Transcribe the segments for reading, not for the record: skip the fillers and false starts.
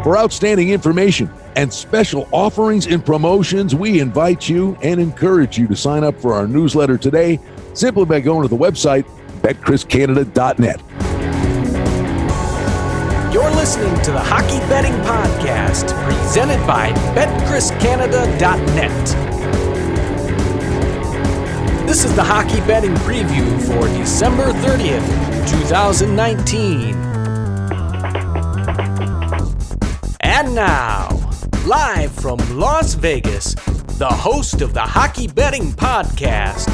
For outstanding information and special offerings and promotions, we invite you and encourage you to sign up for our newsletter today simply by going to the website betchriscanada.net. You're listening to the Hockey Betting Podcast, presented by betchriscanada.net. This is the Hockey Betting Preview for December 30th, 2019. And now, live from Las Vegas, the host of the Hockey Betting Podcast,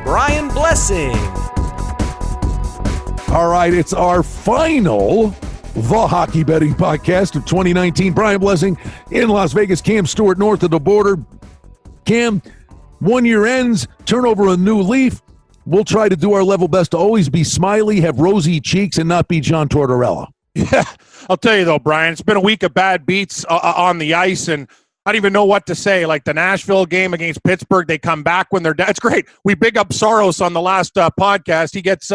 Brian Blessing. All right, it's our final The Hockey Betting Podcast of 2019. Brian Blessing in Las Vegas. Cam Stewart north of the border. Cam, 1 year ends, turn over a new leaf. We'll try to do our level best to always be smiley, have rosy cheeks, and not be John Tortorella. Yeah, I'll tell you though, Brian, it's been a week of bad beats on the ice, and I don't even know what to say. Like the Nashville game against Pittsburgh, they come back when they're down. It's great. We big up Saros on the last podcast. He gets,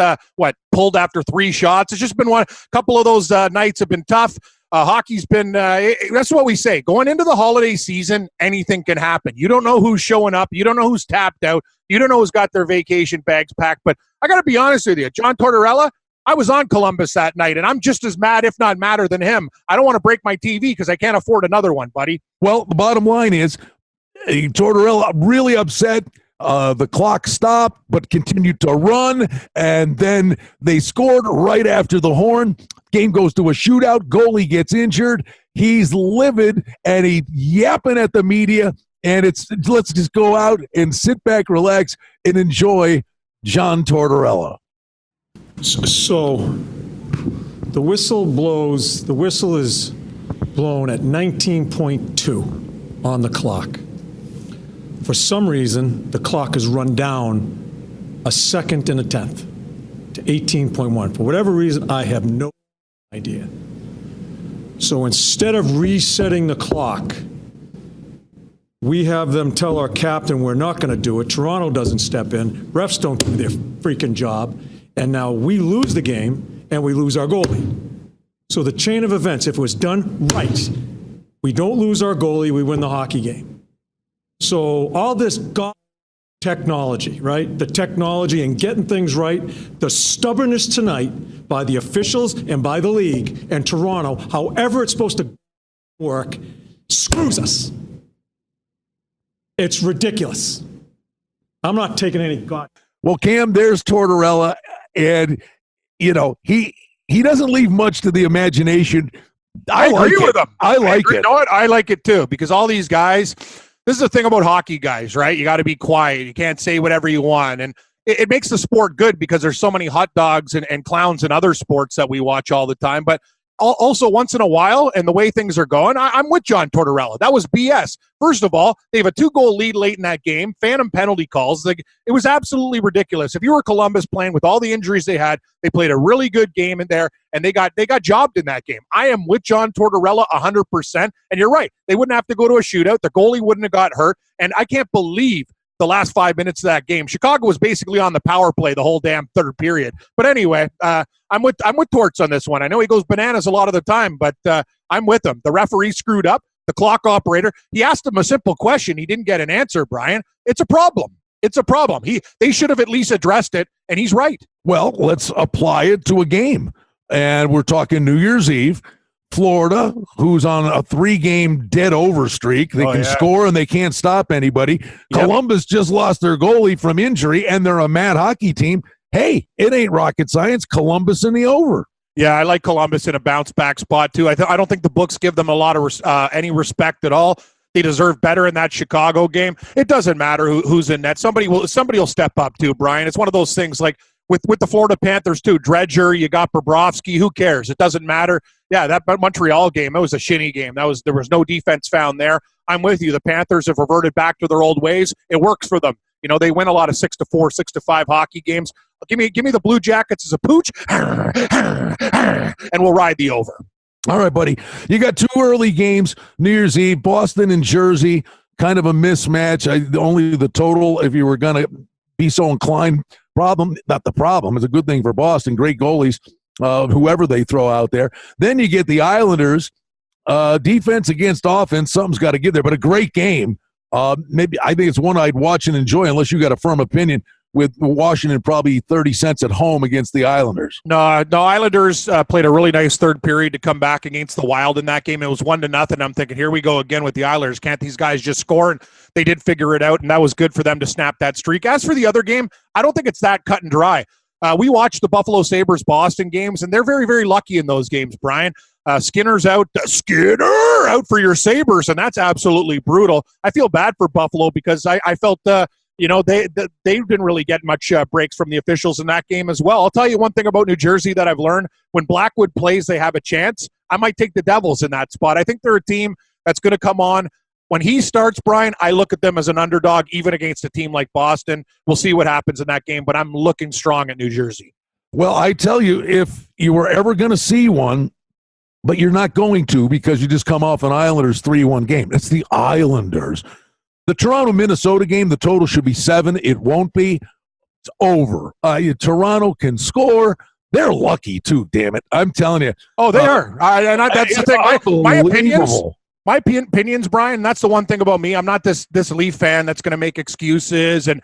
pulled after 3 shots. It's just been a couple of those nights have been tough. Hockey's been, that's what we say. Going into the holiday season, anything can happen. You don't know who's showing up. You don't know who's tapped out. You don't know who's got their vacation bags packed. But I got to be honest with you, John Tortorella, I was on Columbus that night, and I'm just as mad, if not madder, than him. I don't want to break my TV because I can't afford another one, buddy. Well, the bottom line is Tortorella really upset. The clock stopped, but continued to run, and then they scored right after the horn. Game goes to a shootout. Goalie gets injured. He's livid, and he's yapping at the media, and let's just go out and sit back, relax, and enjoy John Tortorella. So the whistle blows, the whistle is blown at 19.2 on the clock. For some reason, the clock is run down a second and a tenth to 18.1. For whatever reason, I have no idea. So instead of resetting the clock, we have them tell our captain we're not going to do it. Toronto doesn't step in. Refs don't do their freaking job. And now we lose the game, and we lose our goalie. So the chain of events, if it was done right, we don't lose our goalie, we win the hockey game. So all this technology, right? The technology and getting things right, the stubbornness tonight by the officials and by the league and Toronto, however it's supposed to work, screws us. It's ridiculous. I'm not taking any God. Well, Cam, there's Tortorella. And, he doesn't leave much to the imagination. I agree with him. I like it. You know what? I like it too, because all these guys, this is the thing about hockey guys, right? You got to be quiet. You can't say whatever you want. And it makes the sport good because there's so many hot dogs and clowns in other sports that we watch all the time. But also once in a while, and the way things are going, I'm with John Tortorella. That was BS. First of all, they have a 2-goal lead late in that game, phantom penalty calls. It was absolutely ridiculous. If you were Columbus playing with all the injuries they had, they played a really good game in there, and they got jobbed in that game. I am with John Tortorella 100%, and you're right. They wouldn't have to go to a shootout. The goalie wouldn't have got hurt, and I can't believe the last 5 minutes of that game. Chicago was basically on the power play the whole damn third period. But anyway, I'm with Torts on this one. I know he goes bananas a lot of the time, but I'm with him. The referee screwed up. The clock operator, he asked him a simple question. He didn't get an answer, Brian. It's a problem. It's a problem. They should have at least addressed it, and he's right. Well, let's apply it to a game. And we're talking New Year's Eve. Florida, who's on a 3-game dead over streak. They can score and they can't stop anybody. Yep. Columbus just lost their goalie from injury, and they're a mad hockey team. Hey, it ain't rocket science. Columbus in the over. Yeah, I like Columbus in a bounce-back spot, too. I don't think the books give them a lot of any respect at all. They deserve better in that Chicago game. It doesn't matter who's in net. Somebody will step up, too, Brian. It's one of those things like with the Florida Panthers, too. Dredger, you got Bobrovsky. Who cares? It doesn't matter. Yeah, that Montreal game, that was a shinny game. There was no defense found there. I'm with you. The Panthers have reverted back to their old ways. It works for them. They win a lot of 6-4, 6-5 hockey games. Give me the Blue Jackets as a pooch, and we'll ride the over. All right, buddy. You got 2 early games, New Year's Eve, Boston and Jersey, kind of a mismatch. Only the total, if you were going to be so inclined. Not the problem. It's a good thing for Boston. Great goalies, whoever they throw out there. Then you get the Islanders defense against offense, something's got to give there, but a great game. Maybe I think it's one I'd watch and enjoy unless you got a firm opinion with Washington probably 30 cents at home against the Islanders. No, Islanders played a really nice third period to come back against the Wild in that game. It was 1-0. I'm thinking, here we go again with the Islanders. Can't these guys just score? And they did figure it out, and that was good for them to snap that streak. As for the other game, I don't think it's that cut and dry. We watched the Buffalo Sabres-Boston games, and they're very, very lucky in those games, Brian. Skinner's out. Skinner out for your Sabres, and that's absolutely brutal. I feel bad for Buffalo because I felt they didn't really get much breaks from the officials in that game as well. I'll tell you one thing about New Jersey that I've learned. When Blackwood plays, they have a chance. I might take the Devils in that spot. I think they're a team that's going to come on. When he starts, Brian, I look at them as an underdog, even against a team like Boston. We'll see what happens in that game, but I'm looking strong at New Jersey. Well, I tell you, if you were ever going to see one, but you're not going to because you just come off an Islanders 3-1 game. It's the Islanders. The Toronto-Minnesota game, the total should be 7. It won't be. It's over. Toronto can score. They're lucky, too, damn it. I'm telling you. Oh, they are. That's the thing. My opinions, Brian, that's the one thing about me. I'm not this Leaf fan that's going to make excuses and,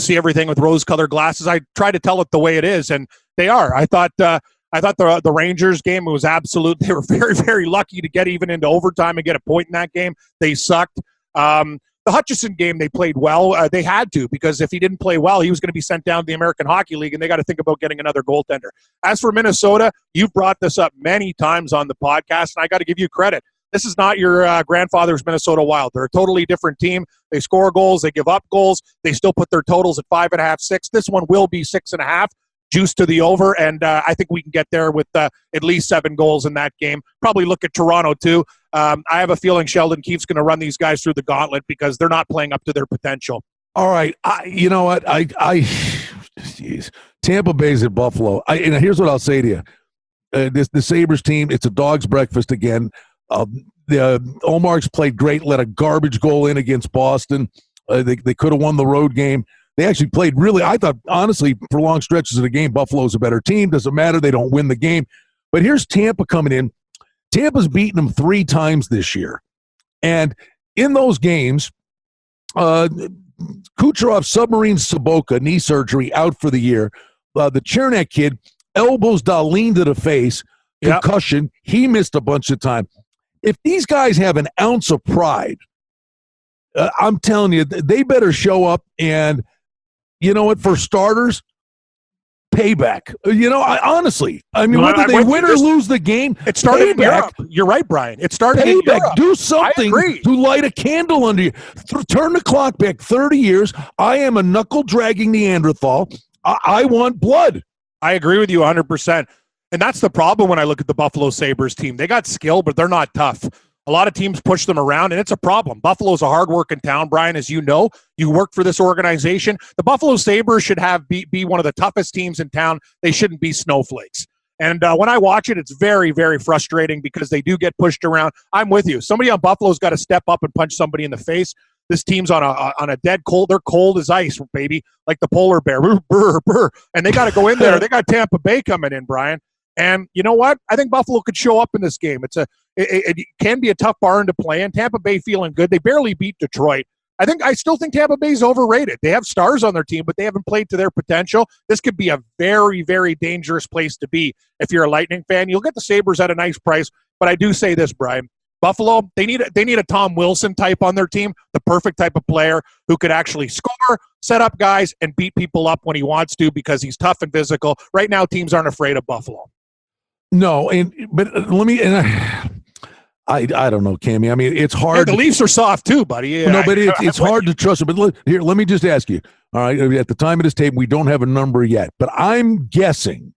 see everything with rose-colored glasses. I try to tell it the way it is, and they are. I thought the Rangers game was absolute. They were very, very lucky to get even into overtime and get a point in that game. They sucked. The Hutchison game, they played well. They had to, because if he didn't play well, he was going to be sent down to the American Hockey League, and they got to think about getting another goaltender. As for Minnesota, you've brought this up many times on the podcast, and I got to give you credit. This is not your grandfather's Minnesota Wild. They're a totally different team. They score goals. They give up goals. They still put their totals at 5.5, 6. This one will be 6.5. Juice to the over, and I think we can get there with at least 7 goals in that game. Probably look at Toronto, too. I have a feeling Sheldon Keefe's going to run these guys through the gauntlet because they're not playing up to their potential. All right. You know what? Jeez. Tampa Bay's at Buffalo. Here's what I'll say to you. The Sabres team, it's a dog's breakfast again. The Omarks played great, let a garbage goal in against Boston. They could have won the road game. They actually played really, I thought, honestly, for long stretches of the game, Buffalo's a better team. Doesn't matter. They don't win the game. But here's Tampa coming in. Tampa's beaten them 3 times this year. And in those games, Kucherov, submarine Soboka, knee surgery, out for the year. The Chernak kid, elbows Dahlin to the face, concussion. Yep. He missed a bunch of time. If these guys have an ounce of pride, I'm telling you, they better show up and, you know what, for starters, payback. Honestly, whether they win or lose the game, it started in Europe. You're right, Brian. It started in Europe. Do something to light a candle under you. Turn the clock back 30 years. I am a knuckle-dragging Neanderthal. I want blood. I agree with you 100%. And that's the problem when I look at the Buffalo Sabres team. They got skill, but they're not tough. A lot of teams push them around, and it's a problem. Buffalo's a hard-working town, Brian, as you know. You work for this organization. The Buffalo Sabres should be one of the toughest teams in town. They shouldn't be snowflakes. And when I watch it, it's very, very frustrating because they do get pushed around. I'm with you. Somebody on Buffalo's got to step up and punch somebody in the face. This team's on a dead cold. They're cold as ice, baby, like the polar bear. Brr, brr, brr. And they got to go in there. They got Tampa Bay coming in, Brian. And you know what? I think Buffalo could show up in this game. It can be a tough barn to play in. Tampa Bay feeling good. They barely beat Detroit. I still think Tampa Bay's overrated. They have stars on their team, but they haven't played to their potential. This could be a very, very dangerous place to be if you're a Lightning fan. You'll get the Sabres at a nice price, but I do say this, Brian. Buffalo, they need a Tom Wilson type on their team, the perfect type of player who could actually score, set up guys, and beat people up when he wants to because he's tough and physical. Right now, teams aren't afraid of Buffalo. No, but let me. I don't know, Cammy. It's hard. The Leafs are soft too, buddy. Yeah, no, but it's hard to trust them. But let me just ask you. All right, at the time of this tape, we don't have a number yet, but I'm guessing.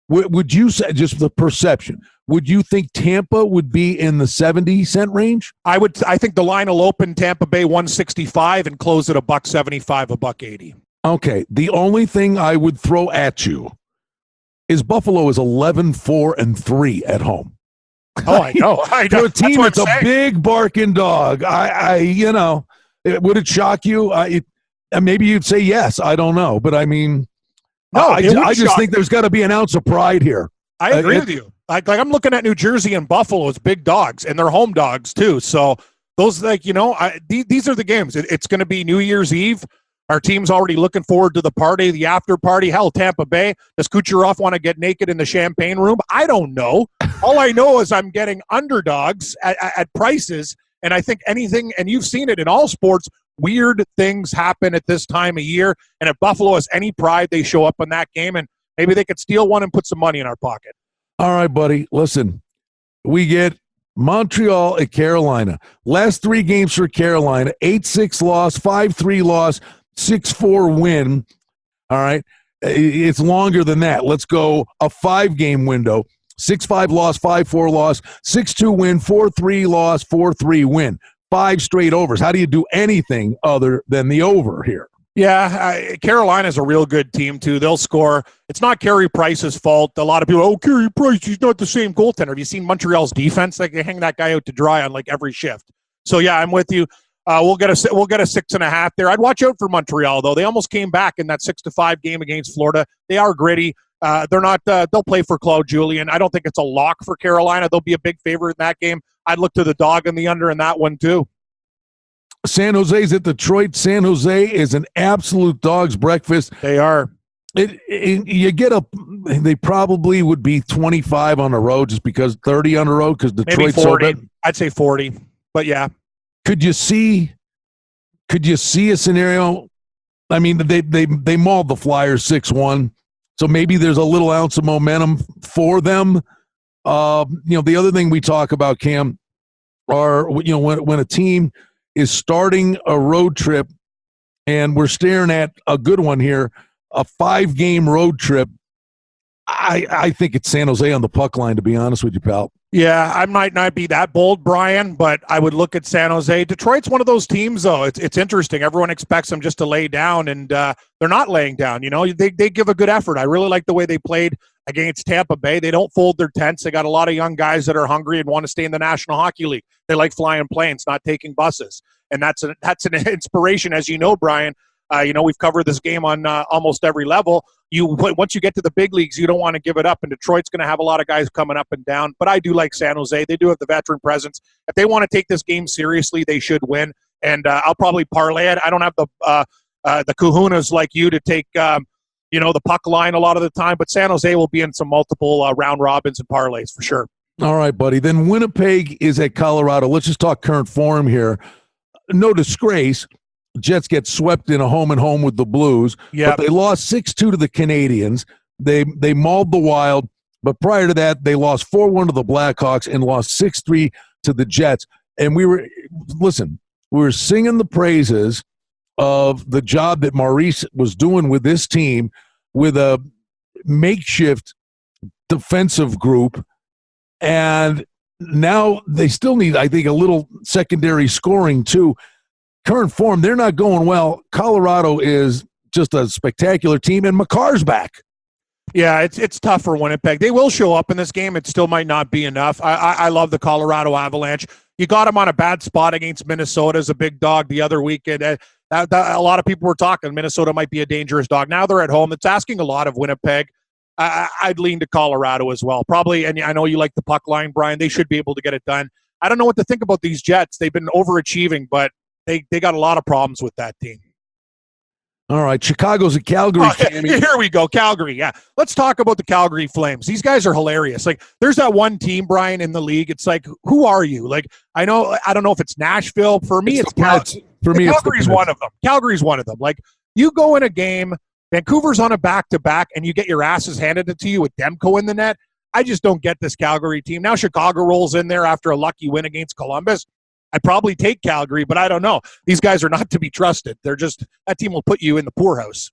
Would you say, just the perception, would you think Tampa would be in the 70-cent range? I would. I think the line will open Tampa Bay 165 and close at $1.75, $1.80. Okay. The only thing I would throw at you is Buffalo is 11-4-3 at home. Oh, I know. For a team that's a big barking dog, would it shock you? Maybe you'd say yes. I don't know, but no, I just think there's got to be an ounce of pride here. I agree with you. Like I'm looking at New Jersey and Buffalo as big dogs, and they're home dogs too. So those, these are the games. It's going to be New Year's Eve. Our team's already looking forward to the party, the after party. Hell, Tampa Bay. Does Kucherov want to get naked in the champagne room? I don't know. All I know is I'm getting underdogs at prices, and I think anything, and you've seen it in all sports, weird things happen at this time of year. And if Buffalo has any pride, they show up in that game, and maybe they could steal one and put some money in our pocket. All right, buddy. Listen, we get Montreal at Carolina. Last 3 games for Carolina, 8-6 loss, 5-3 loss, 6-4 win. All right. It's longer than that. Let's go a 5-game window. 6-5 loss, 5-4 loss, 6-2 win, 4-3 loss, 4-3 win. 5 straight overs. How do you do anything other than the over here? Yeah, Carolina's a real good team, too. They'll score. It's not Carey Price's fault. A lot of people, Carey Price, he's not the same goaltender. Have you seen Montreal's defense? They hang that guy out to dry on like every shift. So, yeah, I'm with you. We'll get a 6.5 there. I'd watch out for Montreal, though. They almost came back in that 6-5 game against Florida. They are gritty. They're not. They'll play for Claude Julien. I don't think it's a lock for Carolina. They'll be a big favorite in that game. I'd look to the dog and the under in that one, too. San Jose's at Detroit. San Jose is an absolute dog's breakfast. They are. They probably would be 25 on the road just because 30 on the road because Detroit's maybe 40. so bad. I'd say 40, but yeah. Could you see a scenario? I mean, they mauled the Flyers 6-1, so maybe there's a little ounce of momentum for them. The other thing we talk about, Cam, are when a team is starting a road trip, and we're staring at a good one here, a 5-game road trip. I think it's San Jose on the puck line, to be honest with you, pal. Yeah, I might not be that bold, Brian, but I would look at San Jose. Detroit's one of those teams, though. It's interesting. Everyone expects them just to lay down, and they're not laying down. They give a good effort. I really like the way they played against Tampa Bay. They don't fold their tents. They got a lot of young guys that are hungry and want to stay in the National Hockey League. They like flying planes, not taking buses, and that's an inspiration, as you know, Brian. We've covered this game on almost every level. Once you get to the big leagues, you don't want to give it up, and Detroit's going to have a lot of guys coming up and down. But I do like San Jose. They do have the veteran presence. If they want to take this game seriously, they should win. And I'll probably parlay it. I don't have the kahunas like you to take the puck line a lot of the time, but San Jose will be in some multiple round robins and parlays for sure. All right, buddy. Then Winnipeg is at Colorado. Let's just talk current form here. No disgrace. Jets get swept in a home-and-home with the Blues. Yep. But they lost 6-2 to the Canadiens. They mauled the Wild. But prior to that, they lost 4-1 to the Blackhawks and lost 6-3 to the Jets. And we were singing the praises of the job that Maurice was doing with this team with a makeshift defensive group. And now they still need, I think, a little secondary scoring, too. Current form, they're not going well. Colorado is just a spectacular team, and McCarr's back. Yeah, it's tough for Winnipeg. They will show up in this game. It still might not be enough. I love the Colorado Avalanche. You got them on a bad spot against Minnesota as a big dog the other weekend. A lot of people were talking Minnesota might be a dangerous dog. Now they're at home. It's asking a lot of Winnipeg. I'd lean to Colorado as well. Probably, and I know you like the puck line, Brian. They should be able to get it done. I don't know what to think about these Jets. They've been overachieving, but they got a lot of problems with that team. All right, Chicago's at Calgary. Here we go, Calgary. Yeah, let's talk about the Calgary Flames. These guys are hilarious. Like, there's that one team, Brian, in the league. It's like, who are you? Like, I don't know if it's Nashville. For me, it's Calgary. For me, Calgary's one of them. Calgary's one of them. Like, you go in a game, Vancouver's on a back-to-back, and you get your asses handed to you with Demko in the net. I just don't get this Calgary team. Now Chicago rolls in there after a lucky win against Columbus. I'd probably take Calgary, but I don't know. These guys are not to be trusted. That team will put you in the poorhouse.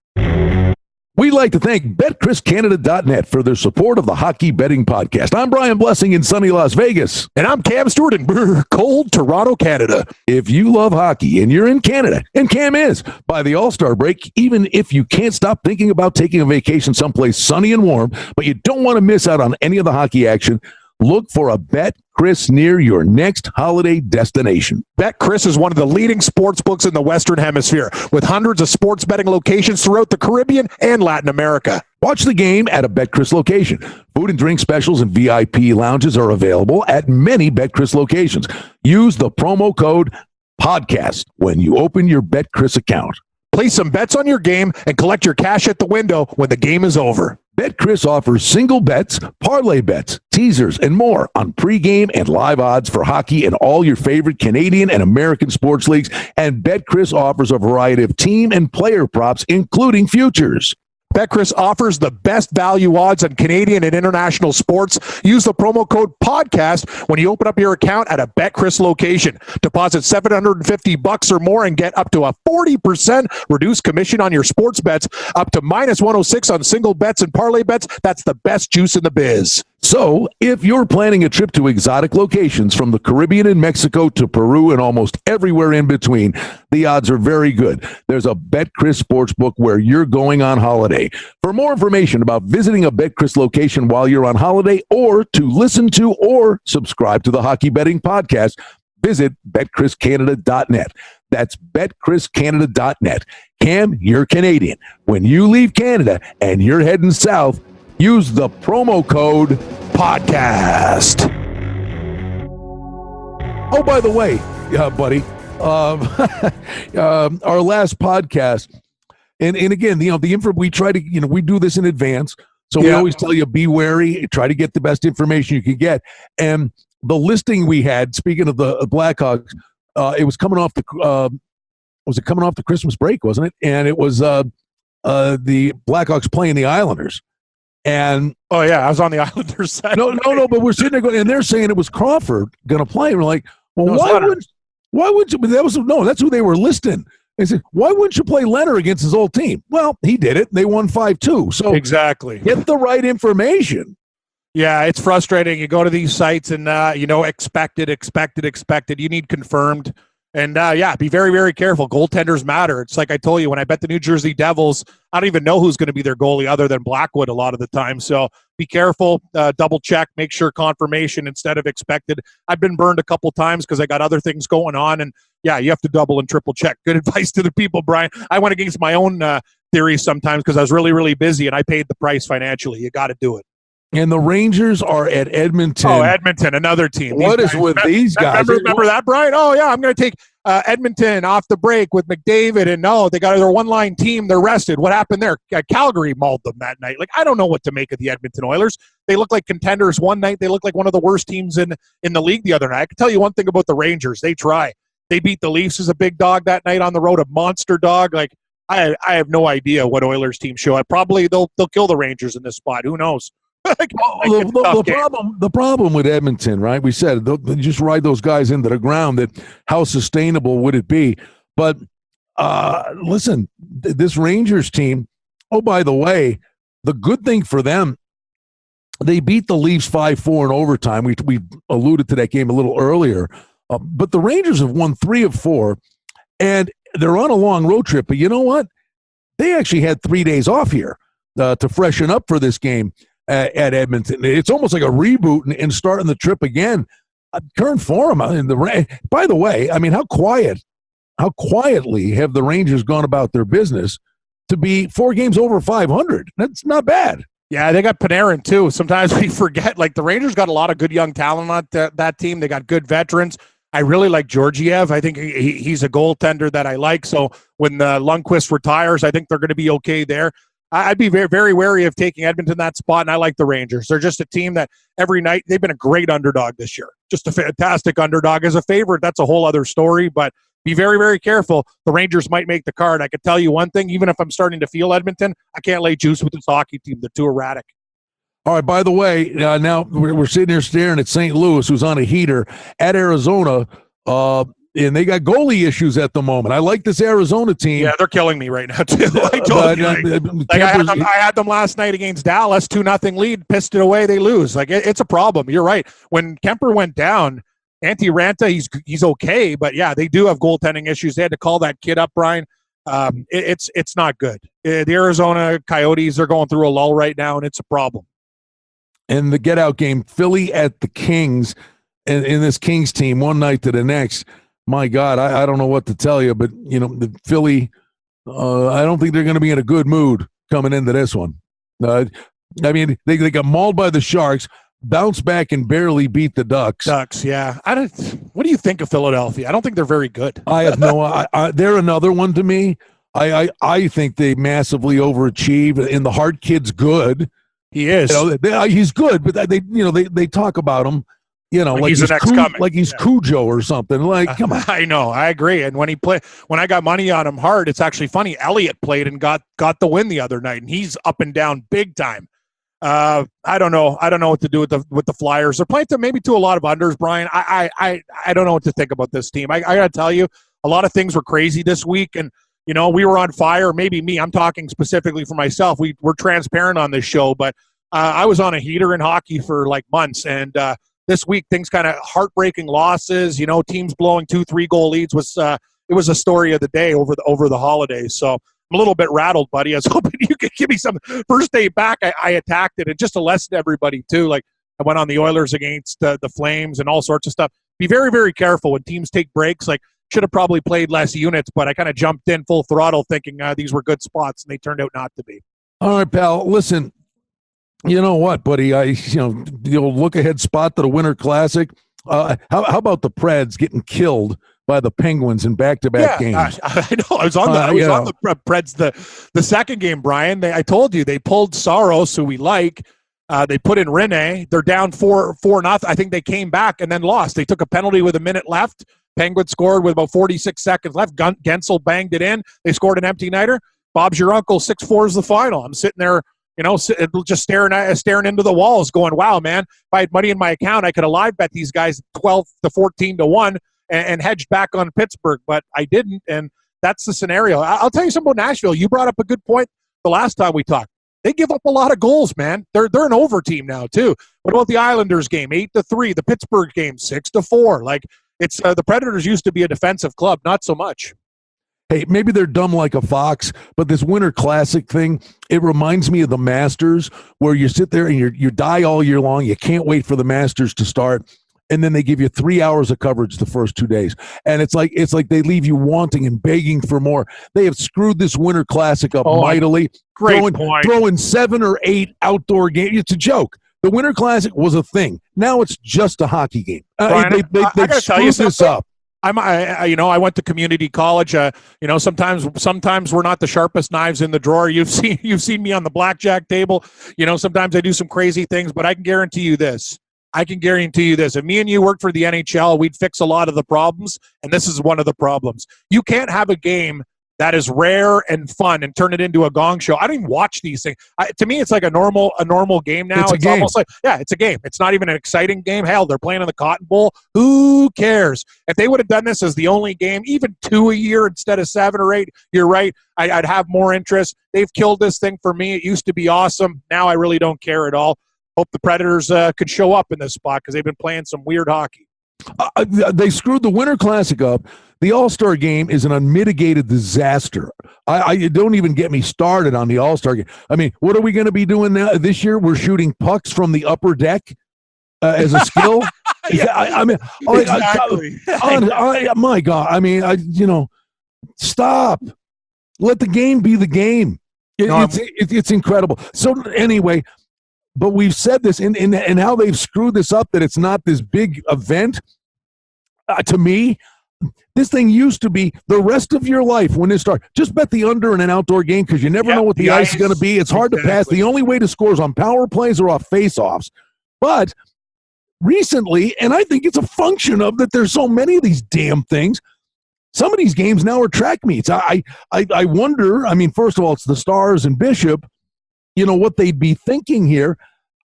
We'd like to thank BetChrisCanada.net for their support of the Hockey Betting Podcast. I'm Brian Blessing in sunny Las Vegas. And I'm Cam Stewart in cold Toronto, Canada. If you love hockey and you're in Canada, and Cam is, by the All-Star break, even if you can't stop thinking about taking a vacation someplace sunny and warm, but you don't want to miss out on any of the hockey action, look for a BetChris near your next holiday destination. BetChris is one of the leading sports books in the Western Hemisphere, with hundreds of sports betting locations throughout the Caribbean and Latin America. Watch the game at a BetCris location. Food and drink specials and VIP lounges are available at many BetCris locations. Use the promo code PODCAST when you open your BetCris account. Place some bets on your game and collect your cash at the window when the game is over. BetCris offers single bets, parlay bets, teasers, and more on pregame and live odds for hockey and all your favorite Canadian and American sports leagues. And BetCris offers a variety of team and player props, including futures. BetCris offers the best value odds on Canadian and international sports. Use the promo code PODCAST when you open up your account at a BetCris location. Deposit $750 or more and get up to a 40% reduced commission on your sports bets, up to minus 106 on single bets and parlay bets. That's the best juice in the biz. So, if you're planning a trip to exotic locations from the Caribbean and Mexico to Peru and almost everywhere in between, the odds are very good. There's a BetCris Sportsbook where you're going on holiday. For more information about visiting a BetCris location while you're on holiday, or to listen to or subscribe to the Hockey Betting Podcast, visit betcriscanada.net. That's betcriscanada.net. Cam, you're Canadian. When you leave Canada and you're heading south, use the promo code PODCAST. Oh, by the way, buddy, our last podcast, and again, the info, we try to, we do this in advance. So we always tell you, be wary, try to get the best information you can get. And the listing we had, speaking of the Blackhawks, it was coming off the Christmas break, wasn't it? And it was the Blackhawks playing the Islanders. And I was on the Islanders side. No, but we're sitting there going, and they're saying it was Crawford going to play. And we're like, well, why would you? But that's who they were listing. They said, why wouldn't you play Leonard against his old team? Well, he did it. They won 5-2. So exactly, get the right information. Yeah, it's frustrating. You go to these sites and expected. You need confirmed. And, be very, very careful. Goaltenders matter. It's like I told you, when I bet the New Jersey Devils, I don't even know who's going to be their goalie other than Blackwood a lot of the time. So be careful, double check, make sure confirmation instead of expected. I've been burned a couple times because I got other things going on. And, you have to double and triple check. Good advice to the people, Brian. I went against my own theories sometimes because I was really, really busy and I paid the price financially. You got to do it. And the Rangers are at Edmonton. Oh, Edmonton, another team. What is with these guys? Remember that, Brian? Oh, yeah, I'm going to take Edmonton off the break with McDavid. And they got their one-line team. They're rested. What happened there? Calgary mauled them that night. I don't know what to make of the Edmonton Oilers. They look like contenders one night. They look like one of the worst teams in the league the other night. I can tell you one thing about the Rangers. They try. They beat the Leafs as a big dog that night on the road, a monster dog. I have no idea what Oilers team show up. Probably they'll kill the Rangers in this spot. Who knows? The problem with Edmonton, right? We said they'll just ride those guys into the ground. That how sustainable would it be? But listen, this Rangers team. Oh, by the way, the good thing for them, they beat the Leafs 5-4 in overtime. We alluded to that game a little earlier, but the Rangers have won 3 of 4, and they're on a long road trip. But you know what? They actually had 3 days off here to freshen up for this game at Edmonton. It's almost like a reboot and starting the trip again. Current form in by the way, I mean, how quietly have the Rangers gone about their business to be 4 games over 500? That's not bad. Yeah, they got Panarin too. Sometimes we forget, the Rangers got a lot of good young talent on that team. They got good veterans. I really like Georgiev. I think he's a goaltender that I like. So when Lundqvist retires, I think they're going to be okay there. I'd be very, very wary of taking Edmonton that spot, and I like the Rangers. They're just a team that every night, they've been a great underdog this year. Just a fantastic underdog. As a favorite, that's a whole other story, but be very, very careful. The Rangers might make the card. I can tell you one thing, even if I'm starting to feel Edmonton, I can't lay juice with this hockey team. They're too erratic. All right, by the way, now we're sitting here staring at St. Louis, who's on a heater, at Arizona, and they got goalie issues at the moment. I like this Arizona team. Yeah, they're killing me right now, too. I had them last night against Dallas, 2-0 lead, pissed it away, they lose. It's a problem. You're right. When Kemper went down, Antti Ranta, he's okay, but yeah, they do have goaltending issues. They had to call that kid up, Brian. It's not good. The Arizona Coyotes are going through a lull right now, and it's a problem. And the get-out game, Philly at the Kings, in this Kings team, one night to the next. My God, I don't know what to tell you, but, the Philly, I don't think they're going to be in a good mood coming into this one. I mean, they got mauled by the Sharks, bounced back and barely beat the Ducks. Yeah. What do you think of Philadelphia? I don't think they're very good. I have no. They're another one to me. I think they massively overachieved. And the Hart kid's good. He is. He's good, but they talk about him. Like he's the next coming. Like he's Cujo or something. Like, come on. I know. I agree. And when I got money on him hard, it's actually funny. Elliott played and got the win the other night, and he's up and down big time. I don't know what to do with the Flyers. They're playing maybe to a lot of unders, Brian. I don't know what to think about this team. I got to tell you, a lot of things were crazy this week, and we were on fire. Maybe me. I'm talking specifically for myself. We're transparent on this show, but I was on a heater in hockey for like months, and this week things kind of heartbreaking losses. Teams blowing 2-3 goal leads was it was a story of the day over the holidays. So I'm a little bit rattled, buddy. I was hoping you could give me some first day back. I attacked it, and just to lessen everybody too. Like I went on the Oilers against the Flames and all sorts of stuff. Be very, very careful when teams take breaks. Like should have probably played less units, but I kind of jumped in full throttle thinking these were good spots, and they turned out not to be. All right, pal. Listen. You know what, buddy? The old look-ahead spot to the Winter Classic. How about the Preds getting killed by the Penguins in back-to-back games? I know. I was on the Preds the second game, Brian. I told you they pulled Saros, who we like. They put in Rene. They're down 4-0. I think they came back and then lost. They took a penalty with a minute left. Penguins scored with about 46 seconds left. Gensel banged it in. They scored an empty nighter. Bob's your uncle. 6-4 is the final. I'm sitting there, just staring into the walls going, wow, man, if I had money in my account, I could have live bet these guys 12 to 14 to 1 and hedged back on Pittsburgh, but I didn't, and that's the scenario. I'll tell you something about Nashville. You brought up a good point the last time we talked. They give up a lot of goals, man. They're an over team now, too. What about the Islanders game, 8-3, the Pittsburgh game, 6-4? Like, it's the Predators used to be a defensive club, not so much. Hey, maybe they're dumb like a fox, but this Winter Classic thing, it reminds me of the Masters, where you sit there and you die all year long. You can't wait for the Masters to start, and then they give you 3 hours of coverage the first 2 days, and it's like they leave you wanting and begging for more. They have screwed this Winter Classic up mightily. Throwing 7 or 8 outdoor games. It's a joke. The Winter Classic was a thing. Now it's just a hockey game. Brian, they've screwed this up. I went to community college. Sometimes we're not the sharpest knives in the drawer. You've seen me on the blackjack table. Sometimes I do some crazy things, but I can guarantee you this. If me and you worked for the NHL, we'd fix a lot of the problems, and this is one of the problems. You can't have a game that is rare and fun and turn it into a gong show. I don't even watch these things. To me, it's like a normal game now. It's almost like, it's a game. It's not even an exciting game. Hell, they're playing in the Cotton Bowl. Who cares? If they would have done this as the only game, even 2 a year instead of 7 or 8, you're right. I'd have more interest. They've killed this thing for me. It used to be awesome. Now I really don't care at all. Hope the Predators could show up in this spot because they've been playing some weird hockey. They screwed the Winter Classic up. The All-Star game is an unmitigated disaster. I don't even get me started on the All-Star game. I mean, what are we going to be doing now this year? We're shooting pucks from the upper deck as a skill. Exactly. My God. I mean, stop. Let the game be the game. It's incredible. So anyway, but we've said this in how they've screwed this up, that it's not this big event. To me, this thing used to be the rest of your life when it starts. Just bet the under in an outdoor game because you never know what the ice is going to be. It's hard to pass. The only way to score is on power plays or off face-offs. But recently, and I think it's a function of that there's so many of these damn things, some of these games now are track meets. I wonder, I mean, first of all, it's the Stars and Bishop, what they'd be thinking here.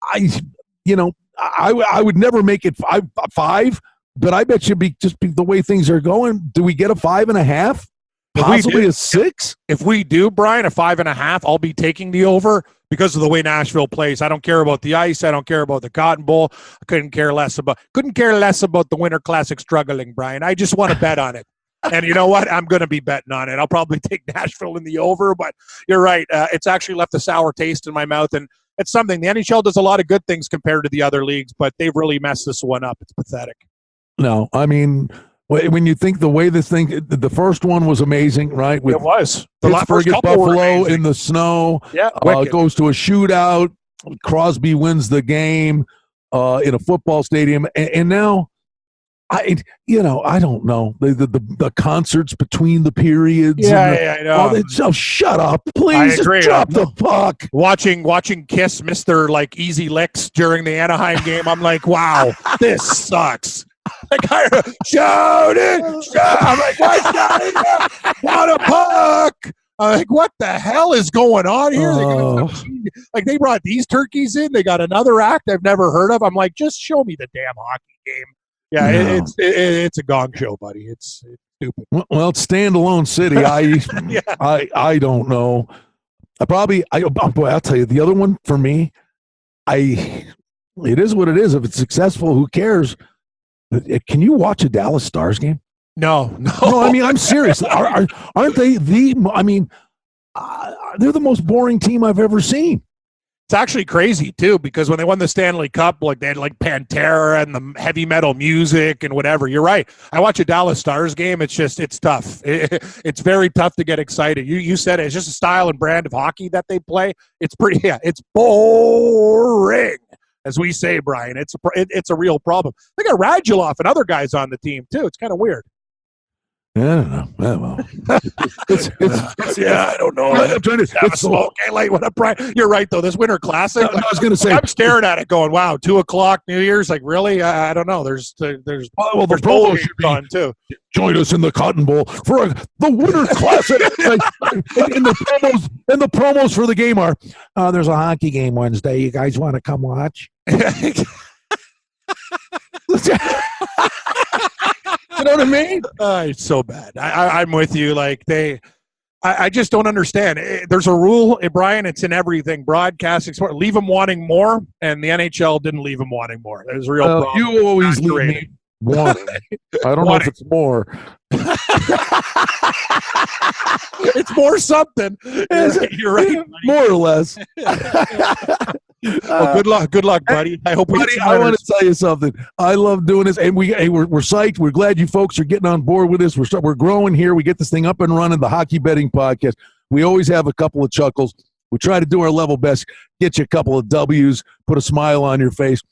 I would never make it five, but I bet you just the way things are going, do we get a 5.5? Possibly a 6? If we do, Brian, a 5.5, I'll be taking the over because of the way Nashville plays. I don't care about the ice. I don't care about the Cotton Bowl. I couldn't care less about the Winter Classic struggling, Brian. I just want to bet on it. And you know what? I'm going to be betting on it. I'll probably take Nashville in the over, but you're right. It's actually left a sour taste in my mouth, and it's something. The NHL does a lot of good things compared to the other leagues, but they've really messed this one up. It's pathetic. No, I mean, When you think the way this thing, the first one was amazing, right? It was. The Pittsburgh at Buffalo in the snow. Yeah, goes to a shootout. Crosby wins the game in a football stadium, and now, I don't know the concerts between the periods. Yeah, I know. Shut up, please. I agree. Just drop the puck. Watching Kiss miss their easy licks during the Anaheim game, I'm like, wow, this sucks. Shout it! Shout. I'm like, what's not a puck? I'm like, what the hell is going on here? They brought these turkeys in. They got another act I've never heard of. I'm like, just show me the damn hockey game. Yeah, no. It's a gong show, buddy. It's stupid. Well, it's standalone city. I don't know. I'll tell you, the other one for me, it is what it is. If it's successful, who cares? Can you watch a Dallas Stars game? No. I mean, I'm serious. Aren't they they're the most boring team I've ever seen. It's actually crazy too, because when they won the Stanley Cup, they had Pantera and the heavy metal music and whatever. You're right. I watch a Dallas Stars game. It's tough. It's very tough to get excited. You said it. It's just a style and brand of hockey that they play. It's it's boring, as we say, Brian. It's a real problem. They got Radulov and other guys on the team too. It's kind of weird. I don't know. Well, I don't know. I'm trying to have a smoke. Brian. You're right, though. This Winter Classic. I was going to say, I'm staring at it, going, "Wow, 2:00 New Year's." Really? I don't know. There's the promo should be on too. Join us in the Cotton Bowl for the Winter Classic. and the promos for the game are, there's a hockey game Wednesday. You guys want to come watch? You know what I mean? It's so bad. I'm with you. I just don't understand. There's a rule, Brian. It's in everything. Broadcasting, sport. Leave them wanting more, and the NHL didn't leave them wanting more. There's a real problem. You always leave me wanting. I don't know if it's more. It's more something. You're right. More or less. Well, good luck, buddy. I hope I want to tell you something. I love doing this, and we're psyched. We're glad you folks are getting on board with this. We're growing here. We get this thing up and running. The Hockey Betting Podcast. We always have a couple of chuckles. We try to do our level best, get you a couple of W's, put a smile on your face.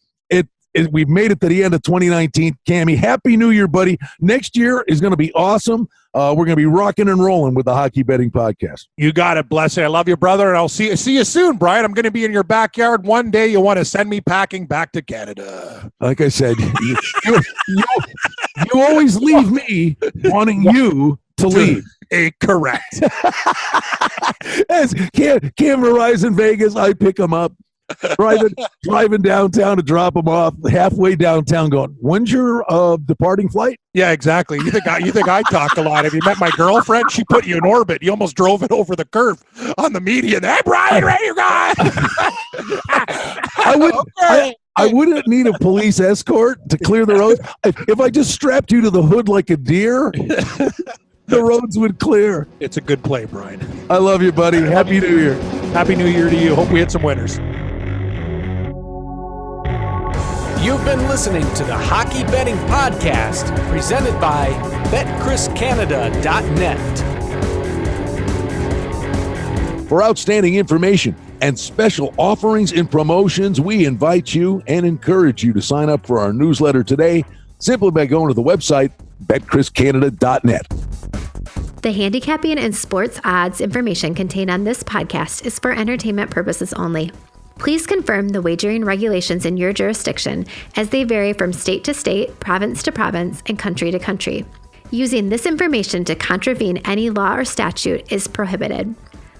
We've made it to the end of 2019. Cammy, Happy New Year, buddy. Next year is going to be awesome. We're going to be rocking and rolling with the Hockey Betting Podcast. You got it. Bless you. I love you, brother, and I'll see you soon, Brian. I'm going to be in your backyard. One day you'll want to send me packing back to Canada. Like I said, you always leave me wanting you to leave. Correct. As Cam arrives in Vegas, I pick him up. Driving downtown to drop them off, halfway downtown going, when's your departing flight? Yeah, exactly. You think I talk a lot. Have you met my girlfriend? She put you in orbit. You almost drove it over the curve on the median. Hey, Brian, where you going? I wouldn't need a police escort to clear the roads. If I just strapped you to the hood like a deer, the roads would clear. It's a good play, Brian. I love you, buddy. Happy New Year. Happy New Year to you. Hope we hit some winners. You've been listening to the Hockey Betting Podcast, presented by BetChrisCanada.net. For outstanding information and special offerings and promotions, we invite you and encourage you to sign up for our newsletter today, simply by going to the website, BetChrisCanada.net. The handicapping and sports odds information contained on this podcast is for entertainment purposes only. Please confirm the wagering regulations in your jurisdiction, as they vary from state to state, province to province, and country to country. Using this information to contravene any law or statute is prohibited.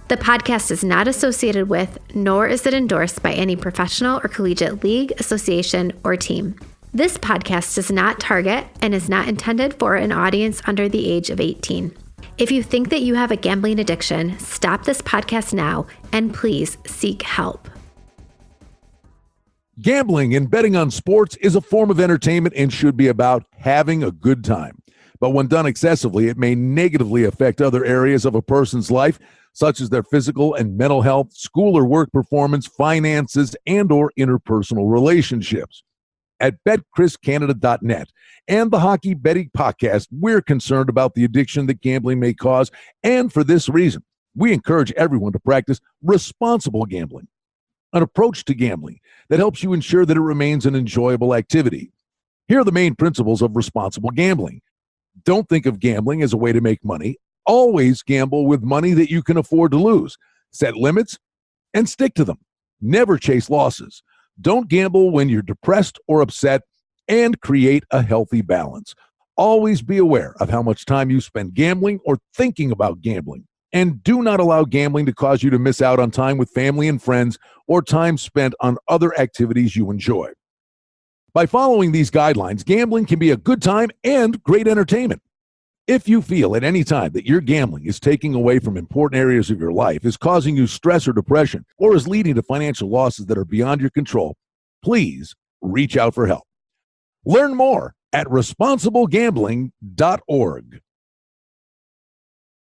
The podcast is not associated with, nor is it endorsed by any professional or collegiate league, association, or team. This podcast does not target and is not intended for an audience under the age of 18. If you think that you have a gambling addiction, stop this podcast now and please seek help. Gambling and betting on sports is a form of entertainment and should be about having a good time. But when done excessively, it may negatively affect other areas of a person's life, such as their physical and mental health, school or work performance, finances, and or interpersonal relationships. at betchriscanada.net. And the Hockey Betting Podcast, we're concerned about the addiction that gambling may cause, and for this reason, we encourage everyone to practice responsible gambling, an approach to gambling that helps you ensure that it remains an enjoyable activity. Here are the main principles of responsible gambling. Don't think of gambling as a way to make money. Always gamble with money that you can afford to lose. Set limits and stick to them. Never chase losses. Don't gamble when you're depressed or upset, and create a healthy balance. Always be aware of how much time you spend gambling or thinking about gambling. And do not allow gambling to cause you to miss out on time with family and friends or time spent on other activities you enjoy. By following these guidelines, gambling can be a good time and great entertainment. If you feel at any time that your gambling is taking away from important areas of your life, is causing you stress or depression, or is leading to financial losses that are beyond your control, please reach out for help. Learn more at responsiblegambling.org.